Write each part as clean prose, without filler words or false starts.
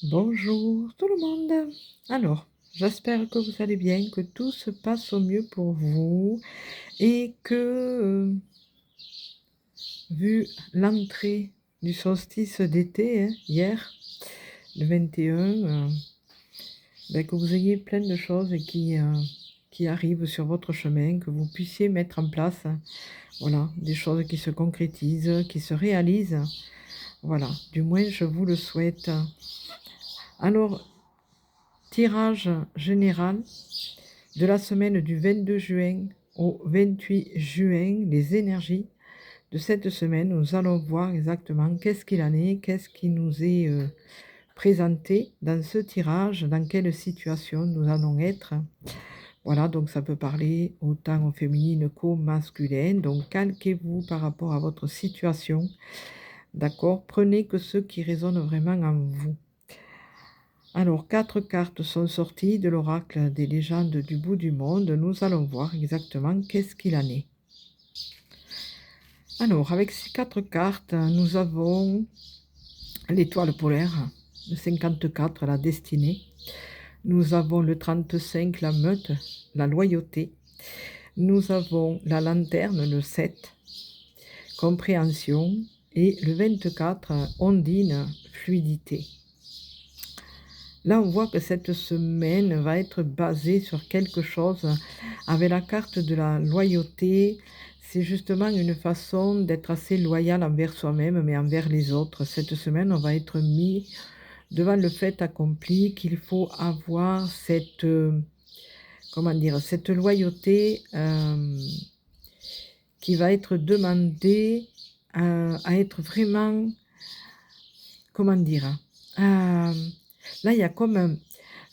Bonjour tout le monde. Alors, j'espère que vous allez bien, que tout se passe au mieux pour vous et que, vu l'entrée du solstice d'été, hein, hier, le 21, que vous ayez plein de choses qui arrivent sur votre chemin, que vous puissiez mettre en place, voilà, des choses qui se concrétisent, qui se réalisent. Voilà, du moins je vous le souhaite. Alors, tirage général de la semaine du 22 juin au 28 juin, les énergies de cette semaine. Nous allons voir exactement qu'est-ce qu'il en est, qu'est-ce qui nous est présenté dans ce tirage, dans quelle situation nous allons être. Voilà, donc ça peut parler autant au féminin qu'au masculin. Donc calquez-vous par rapport à votre situation. D'accord? Prenez que ce qui résonne vraiment en vous. Alors, 4 cartes sont sorties de l'oracle des légendes du bout du monde. Nous allons voir exactement qu'est-ce qu'il en est. Alors, avec ces 4 cartes, nous avons l'étoile polaire, le 54, la destinée. Nous avons le 35, la meute, la loyauté. Nous avons la lanterne, le 7, compréhension. Et le 24, ondine, fluidité. Là, on voit que cette semaine va être basée sur quelque chose. Avec la carte de la loyauté, c'est justement une façon d'être assez loyal envers soi-même, mais envers les autres. Cette semaine, on va être mis devant le fait accompli qu'il faut avoir cette, comment dire, cette loyauté qui va être demandée à être vraiment, comment dire, euh, là, il y a comme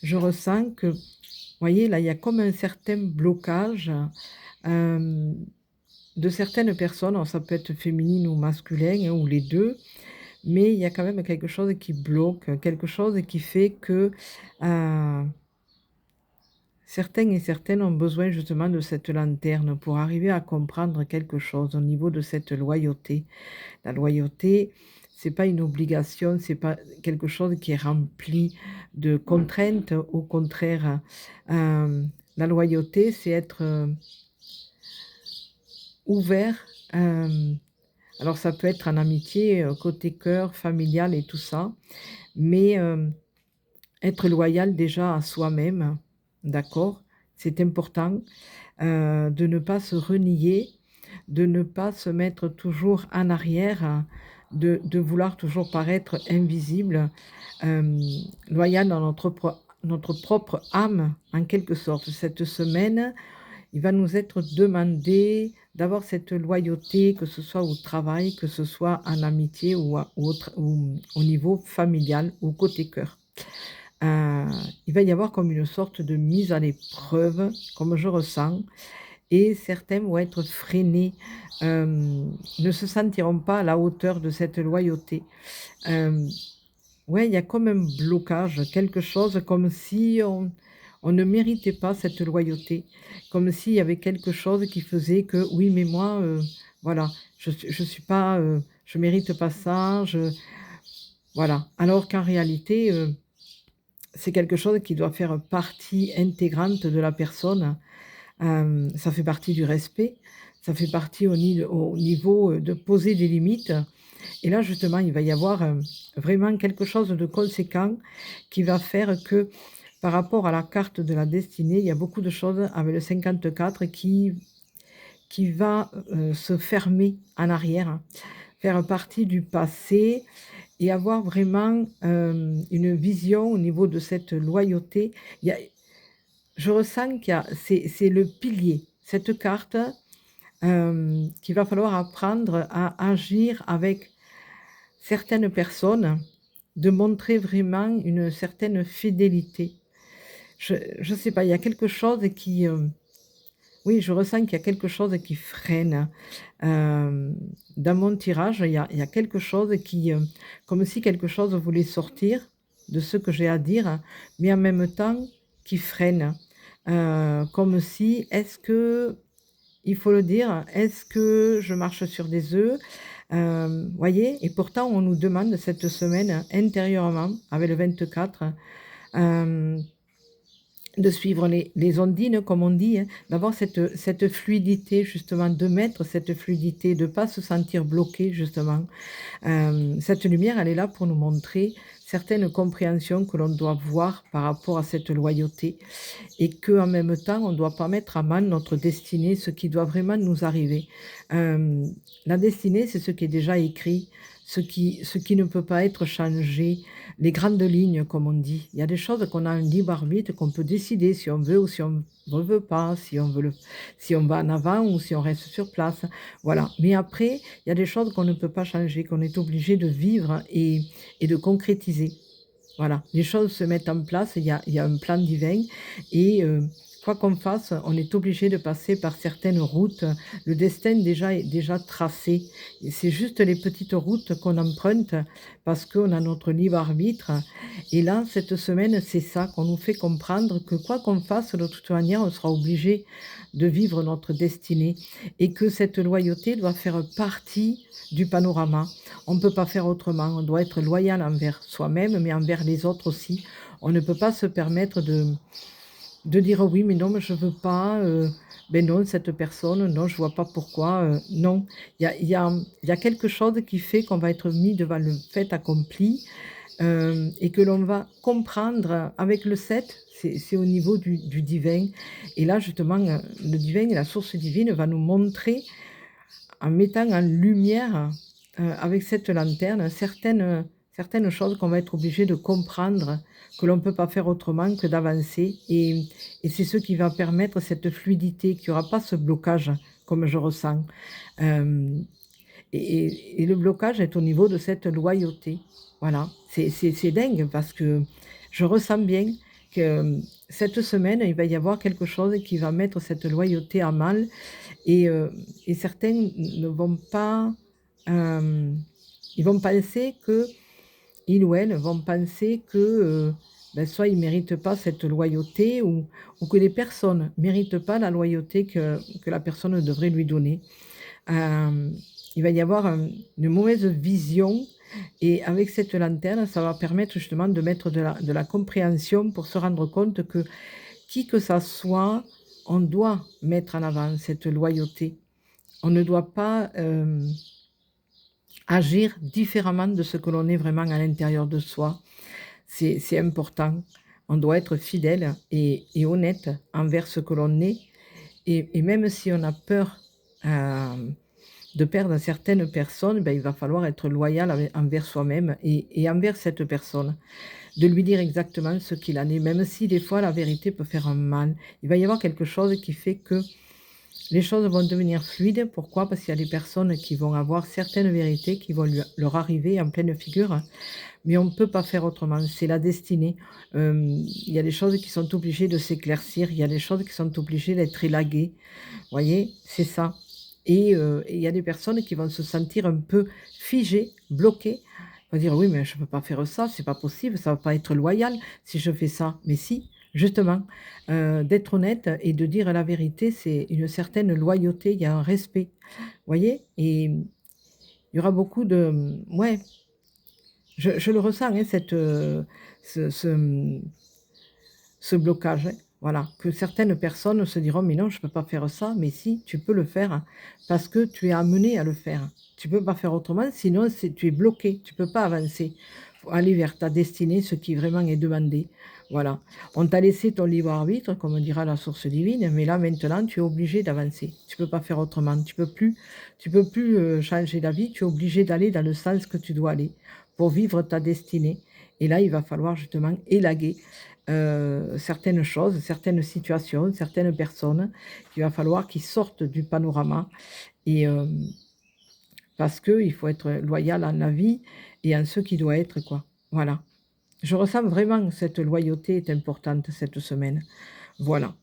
je ressens que, vous voyez, là, il y a comme un certain blocage de certaines personnes. Alors, ça peut être féminine ou masculin, hein, ou les deux, mais il y a quand même quelque chose qui bloque, quelque chose qui fait que certains et certaines ont besoin justement de cette lanterne pour arriver à comprendre quelque chose au niveau de cette loyauté. La loyauté, c'est pas une obligation, c'est pas quelque chose qui est rempli de contraintes. Au contraire, la loyauté, c'est être, ouvert, alors ça peut être en amitié, côté cœur, familial et tout ça, mais être loyal déjà à soi-même, d'accord? C'est important, de ne pas se renier, de ne pas se mettre toujours en arrière, de vouloir toujours paraître invisible, hem, loyal dans notre propre âme, en quelque sorte. Cette semaine, il va nous être demandé d'avoir cette loyauté, que ce soit au travail, que ce soit en amitié ou au niveau familial ou côté cœur. Heu, il va y avoir comme une sorte de mise à l'épreuve, comme je ressens, et certains vont être freinés, ne se sentiront pas à la hauteur de cette loyauté. Hem, ouais, il y a comme un blocage, quelque chose comme si on ne méritait pas cette loyauté, comme s'il y avait quelque chose qui faisait que: «Oui, mais moi, voilà, je suis pas, je mérite pas ça, je» voilà. Alors qu'en réalité, c'est quelque chose qui doit faire partie intégrante de la personne. Ça fait partie du respect, ça fait partie au niveau, de poser des limites, et là, justement, il va y avoir, vraiment quelque chose de conséquent qui va faire que, par rapport à la carte de la destinée, il y a beaucoup de choses avec le 54 qui va, se fermer en arrière, hein, faire partie du passé et avoir vraiment, une vision au niveau de cette loyauté. Il y a Je ressens qu'il y a c'est le pilier, cette carte, qu'il va falloir apprendre à agir avec certaines personnes, de montrer vraiment une certaine fidélité. Je sais pas, il y a quelque chose qui, oui, je ressens qu'il y a quelque chose qui freine. Dans mon tirage, il y a quelque chose qui, comme si quelque chose voulait sortir de ce que j'ai à dire, mais en même temps qui freine. Comme si: «Est-ce que il faut le dire? Est-ce que je marche sur des œufs? Voyez? Et pourtant on nous demande cette semaine intérieurement, avec le 24, hem de suivre les ondines comme on dit, hein, d'avoir cette fluidité justement, de mettre cette fluidité, de pas se sentir bloqué justement. Cette lumière, elle est là pour nous montrer certaines compréhensions que l'on doit voir par rapport à cette loyauté et qu'en même temps, on ne doit pas mettre à mal notre destinée, ce qui doit vraiment nous arriver. Hem, la destinée, c'est ce qui est déjà écrit, ce qui ne peut pas être changé, les grandes lignes, comme on dit. Il y a des choses qu'on a un libre arbitre, qu'on peut décider si on veut ou si on ne veut pas, si on va en avant ou si on reste sur place. Voilà. Mais après, il y a des choses qu'on ne peut pas changer, qu'on est obligé de vivre et de concrétiser. Voilà, les choses se mettent en place, il y a un plan divin et quoi qu'on fasse, on est obligé de passer par certaines routes. Le destin déjà est déjà tracé et c'est juste les petites routes qu'on emprunte parce qu'on a notre libre arbitre et là, cette semaine, c'est ça qu'on nous fait comprendre que quoi qu'on fasse, de toute manière, on sera obligé de vivre notre destinée et que cette loyauté doit faire partie du panorama. On ne peut pas faire autrement. On doit être loyal envers soi-même, mais envers les autres aussi. On ne peut pas se permettre de dire: «Oui, mais non, mais je veux pas, beh, non, cette personne, non, je vois pas pourquoi», non. Il y a quelque chose qui fait qu'on va être mis devant le fait accompli, et que l'on va comprendre avec le 7. C'est au niveau du divin et là, justement, le divin et la source divine va nous montrer en mettant en lumière, avec cette lanterne, certaines choses qu'on va être obligé de comprendre, que l'on ne peut pas faire autrement que d'avancer et c'est ce qui va permettre cette fluidité, qu'il y aura pas ce blocage comme je ressens. Hem et le blocage est au niveau de cette loyauté. Voilà, c'est dingue parce que je ressens bien que, cette semaine, il va y avoir quelque chose qui va mettre cette loyauté à mal et certains ne vont pas, hem, ils vont penser que ils ou elles vont penser que, bah, soit ils ne méritent pas cette loyauté ou que les personnes ne méritent pas la loyauté que la personne devrait lui donner. Hem, il va y avoir, une mauvaise vision et avec cette lanterne, ça va permettre justement de mettre de la compréhension pour se rendre compte que, qui que ça soit, on doit mettre en avant cette loyauté. On ne doit pas, agir différemment de ce que l'on est vraiment à l'intérieur de soi. C'est important. On doit être fidèle et honnête envers ce que l'on est et même si on a peur, hem, de perdre certaines personnes, ben, il va falloir être loyal envers soi-même et envers cette personne. De lui dire exactement ce qu'il en est, même si des fois la vérité peut faire un mal. Il va y avoir quelque chose qui fait que les choses vont devenir fluides. Pourquoi? Parce qu'il y a des personnes qui vont avoir certaines vérités qui vont leur arriver en pleine figure, mais on ne peut pas faire autrement. C'est la destinée. Il y a des choses qui sont obligées de s'éclaircir, il y a des choses qui sont obligées d'être élaguées. Vous voyez? C'est ça et il y a des personnes qui vont se sentir un peu figées, bloquées. Vont dire: «Oui, mais je ne peux pas faire ça, c'est pas possible, ça va pas être loyal si je fais ça». Mais si, justement, d'être honnête et de dire la vérité, c'est une certaine loyauté, il y a un respect. Vous voyez? Et il y aura beaucoup de, ouais, je le ressens, hein, ce ce, ce blocage, hein. Voilà, que certaines personnes se diront: «Mais non, je ne peux pas faire ça». Mais si, tu peux le faire parce que tu es amené à le faire. Tu peux pas faire autrement, sinon c'est tu es bloqué, tu peux pas avancer. Faut aller vers ta destinée, ce qui vraiment est demandé. Voilà. On t'a laissé ton libre arbitre, comme dira la source divine, mais là maintenant tu es obligé d'avancer. Tu peux pas faire autrement. Tu peux plus, changer d'avis, tu es obligé d'aller dans le sens que tu dois aller pour vivre ta destinée et là, il va falloir justement élaguer certaines choses, certaines situations, certaines personnes, qu'il va falloir qu'ils sortent du panorama et parce qu'il faut être loyal en la vie et en ce qui doit être, quoi. Voilà. Je ressens vraiment que cette loyauté est importante cette semaine. Voilà.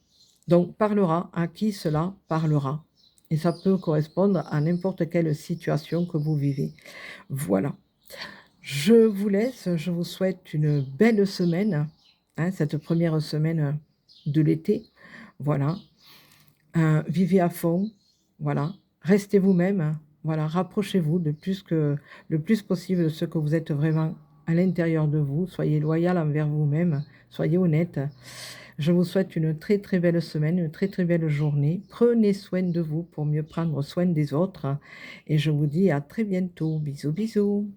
Donc parlera, à qui cela parlera et ça peut correspondre à n'importe quelle situation que vous vivez. Voilà. Je vous laisse, je vous souhaite une belle semaine, hein, cette première semaine, de l'été. Voilà, vivez à fond, voilà. Restez vous-même, Voilà, rapprochez-vous le plus possible de ce que vous êtes vraiment à l'intérieur de vous. Soyez loyal envers vous-même, soyez honnête. Je vous souhaite une très, très belle semaine, une très, très belle journée. Prenez soin de vous pour mieux prendre soin des autres et je vous dis à très bientôt. Bisous, bisous.